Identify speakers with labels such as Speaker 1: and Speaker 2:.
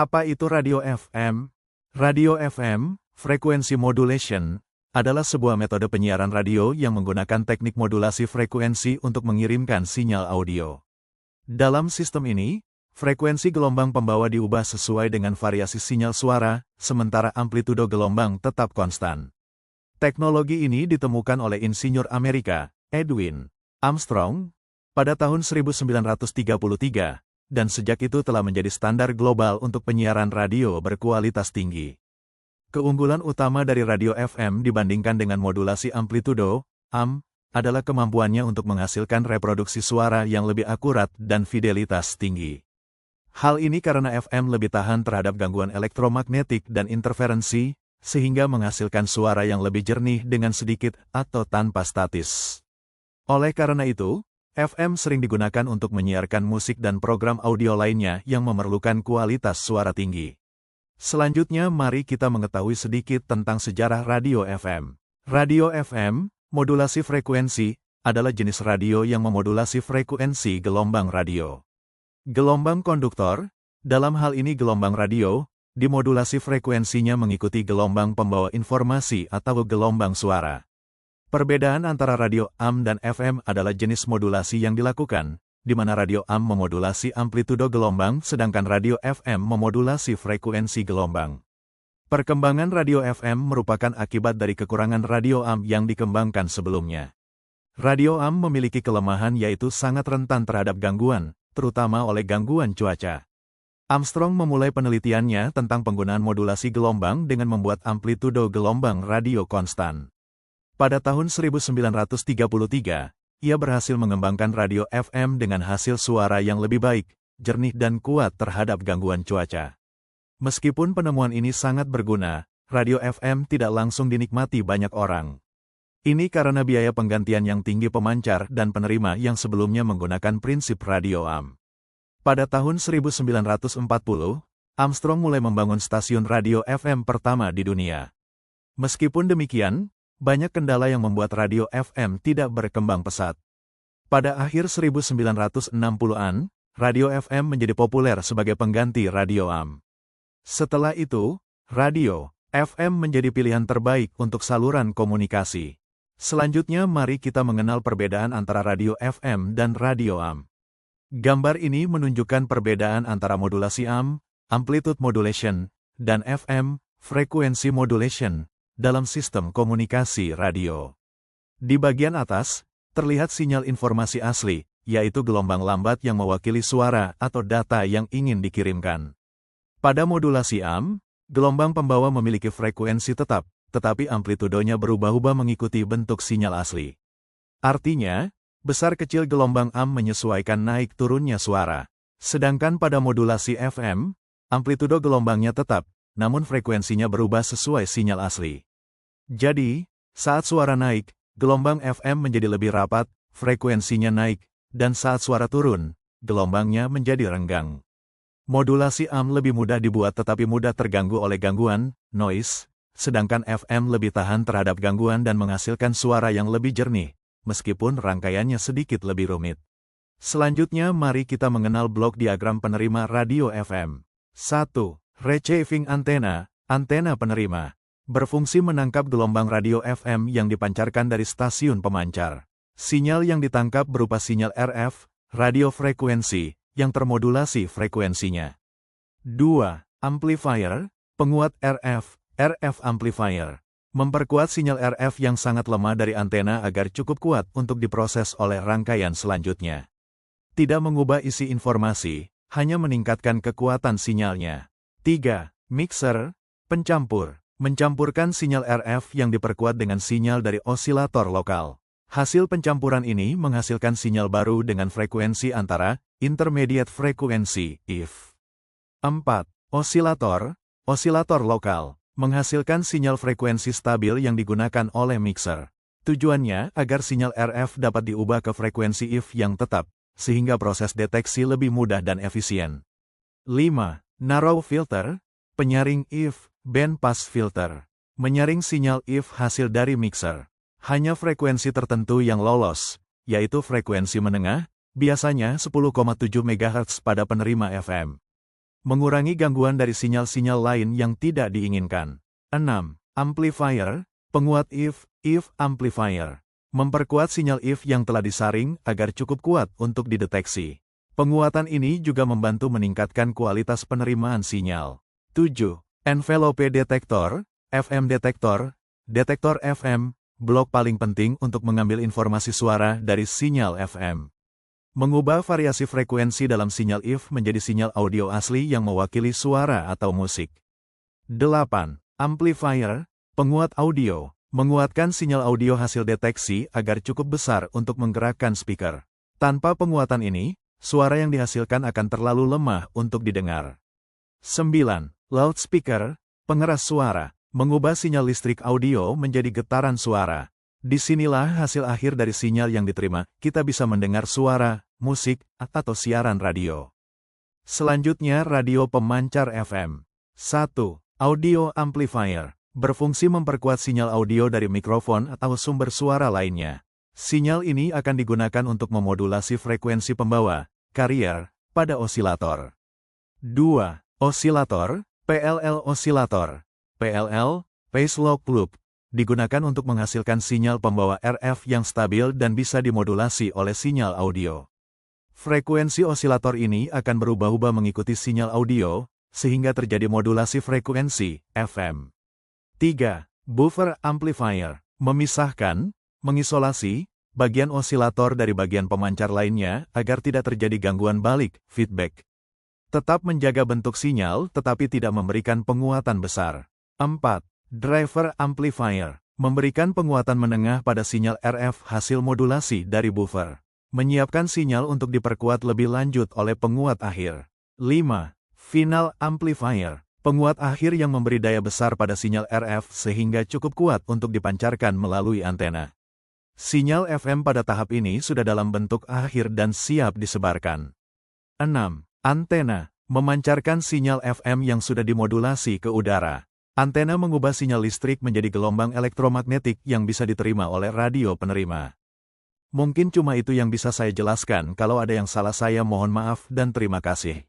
Speaker 1: Apa itu radio FM? Radio FM, frequency modulation, adalah sebuah metode penyiaran radio yang menggunakan teknik modulasi frekuensi untuk mengirimkan sinyal audio. Dalam sistem ini, frekuensi gelombang pembawa diubah sesuai dengan variasi sinyal suara, sementara amplitudo gelombang tetap konstan. Teknologi ini ditemukan oleh insinyur Amerika, Edwin Armstrong, pada tahun 1933, dan sejak itu telah menjadi standar global untuk penyiaran radio berkualitas tinggi. Keunggulan utama dari radio FM dibandingkan dengan modulasi amplitudo, AM, adalah kemampuannya untuk menghasilkan reproduksi suara yang lebih akurat dan fidelitas tinggi. Hal ini karena FM lebih tahan terhadap gangguan elektromagnetik dan interferensi, sehingga menghasilkan suara yang lebih jernih dengan sedikit atau tanpa statis. Oleh karena itu, FM sering digunakan untuk menyiarkan musik dan program audio lainnya yang memerlukan kualitas suara tinggi. Selanjutnya mari kita mengetahui sedikit tentang sejarah radio FM. Radio FM, modulasi frekuensi, adalah jenis radio yang memodulasi frekuensi gelombang radio. Gelombang konduktor, dalam hal ini gelombang radio, dimodulasi frekuensinya mengikuti gelombang pembawa informasi atau gelombang suara. Perbedaan antara radio AM dan FM adalah jenis modulasi yang dilakukan, di mana radio AM memodulasi amplitudo gelombang sedangkan radio FM memodulasi frekuensi gelombang. Perkembangan radio FM merupakan akibat dari kekurangan radio AM yang dikembangkan sebelumnya. Radio AM memiliki kelemahan yaitu sangat rentan terhadap gangguan, terutama oleh gangguan cuaca. Armstrong memulai penelitiannya tentang penggunaan modulasi gelombang dengan membuat amplitudo gelombang radio konstan. Pada tahun 1933, ia berhasil mengembangkan radio FM dengan hasil suara yang lebih baik, jernih dan kuat terhadap gangguan cuaca. Meskipun penemuan ini sangat berguna, radio FM tidak langsung dinikmati banyak orang. Ini karena biaya penggantian yang tinggi pemancar dan penerima yang sebelumnya menggunakan prinsip radio AM. Pada tahun 1940, Armstrong mulai membangun stasiun radio FM pertama di dunia. Meskipun demikian, banyak kendala yang membuat radio FM tidak berkembang pesat. Pada akhir 1960-an, radio FM menjadi populer sebagai pengganti radio AM. Setelah itu, radio FM menjadi pilihan terbaik untuk saluran komunikasi. Selanjutnya mari kita mengenal perbedaan antara radio FM dan radio AM. Gambar ini menunjukkan perbedaan antara modulasi AM, amplitude modulation, dan FM, frequency modulation, dalam sistem komunikasi radio. Di bagian atas, terlihat sinyal informasi asli, yaitu gelombang lambat yang mewakili suara atau data yang ingin dikirimkan. Pada modulasi AM, gelombang pembawa memiliki frekuensi tetap, tetapi amplitudonya berubah-ubah mengikuti bentuk sinyal asli. Artinya, besar kecil gelombang AM menyesuaikan naik turunnya suara. Sedangkan pada modulasi FM, amplitudo gelombangnya tetap, namun frekuensinya berubah sesuai sinyal asli. Jadi, saat suara naik, gelombang FM menjadi lebih rapat, frekuensinya naik, dan saat suara turun, gelombangnya menjadi renggang. Modulasi AM lebih mudah dibuat tetapi mudah terganggu oleh gangguan, noise, sedangkan FM lebih tahan terhadap gangguan dan menghasilkan suara yang lebih jernih, meskipun rangkaiannya sedikit lebih rumit. Selanjutnya mari kita mengenal blok diagram penerima radio FM. 1. Receiving antenna, antena penerima. Berfungsi menangkap gelombang radio FM yang dipancarkan dari stasiun pemancar. Sinyal yang ditangkap berupa sinyal RF, radio frekuensi, yang termodulasi frekuensinya. 2. Amplifier, penguat RF amplifier. Memperkuat sinyal RF yang sangat lemah dari antena agar cukup kuat untuk diproses oleh rangkaian selanjutnya. Tidak mengubah isi informasi, hanya meningkatkan kekuatan sinyalnya. 3. Mixer, pencampur. Mencampurkan sinyal RF yang diperkuat dengan sinyal dari osilator lokal. Hasil pencampuran ini menghasilkan sinyal baru dengan frekuensi antara intermediate frequency (IF). 4. Osilator, osilator lokal. Menghasilkan sinyal frekuensi stabil yang digunakan oleh mixer. Tujuannya agar sinyal RF dapat diubah ke frekuensi IF yang tetap, sehingga proses deteksi lebih mudah dan efisien. 5. Narrow filter, penyaring IF, band pass filter. Menyaring sinyal IF hasil dari mixer. Hanya frekuensi tertentu yang lolos, yaitu frekuensi menengah, biasanya 10,7 MHz pada penerima FM. mengurangi gangguan dari sinyal-sinyal lain yang tidak diinginkan. 6. Amplifier, penguat if amplifier. Memperkuat sinyal if yang telah disaring agar cukup kuat untuk dideteksi. Penguatan ini juga membantu meningkatkan kualitas penerimaan sinyal. 7. Envelope detector, FM detektor, detektor FM, blok paling penting untuk mengambil informasi suara dari sinyal FM. Mengubah variasi frekuensi dalam sinyal if menjadi sinyal audio asli yang mewakili suara atau musik. 8. Amplifier, penguat audio, menguatkan sinyal audio hasil deteksi agar cukup besar untuk menggerakkan speaker. Tanpa penguatan ini, suara yang dihasilkan akan terlalu lemah untuk didengar. 9. Loudspeaker, pengeras suara, mengubah sinyal listrik audio menjadi getaran suara. Disinilah hasil akhir dari sinyal yang diterima, kita bisa mendengar suara, musik, atau siaran radio. Selanjutnya radio pemancar FM. 1. Audio amplifier, berfungsi memperkuat sinyal audio dari mikrofon atau sumber suara lainnya. Sinyal ini akan digunakan untuk memodulasi frekuensi pembawa, carrier, pada osilator. 2. Osilator, PLL osilator. PLL, Phase Lock Loop, digunakan untuk menghasilkan sinyal pembawa RF yang stabil dan bisa dimodulasi oleh sinyal audio. Frekuensi osilator ini akan berubah-ubah mengikuti sinyal audio, sehingga terjadi modulasi frekuensi, FM. 3. Buffer amplifier, memisahkan, mengisolasi, bagian osilator dari bagian pemancar lainnya agar tidak terjadi gangguan balik, feedback. Tetap menjaga bentuk sinyal tetapi tidak memberikan penguatan besar. 4. Driver amplifier, memberikan penguatan menengah pada sinyal RF hasil modulasi dari buffer. Menyiapkan sinyal untuk diperkuat lebih lanjut oleh penguat akhir. 5. Final amplifier, penguat akhir yang memberi daya besar pada sinyal RF sehingga cukup kuat untuk dipancarkan melalui antena. Sinyal FM pada tahap ini sudah dalam bentuk akhir dan siap disebarkan. 6. Antena, memancarkan sinyal FM yang sudah dimodulasi ke udara. Antena mengubah sinyal listrik menjadi gelombang elektromagnetik yang bisa diterima oleh radio penerima. Mungkin cuma itu yang bisa saya jelaskan, kalau ada yang salah saya mohon maaf dan terima kasih.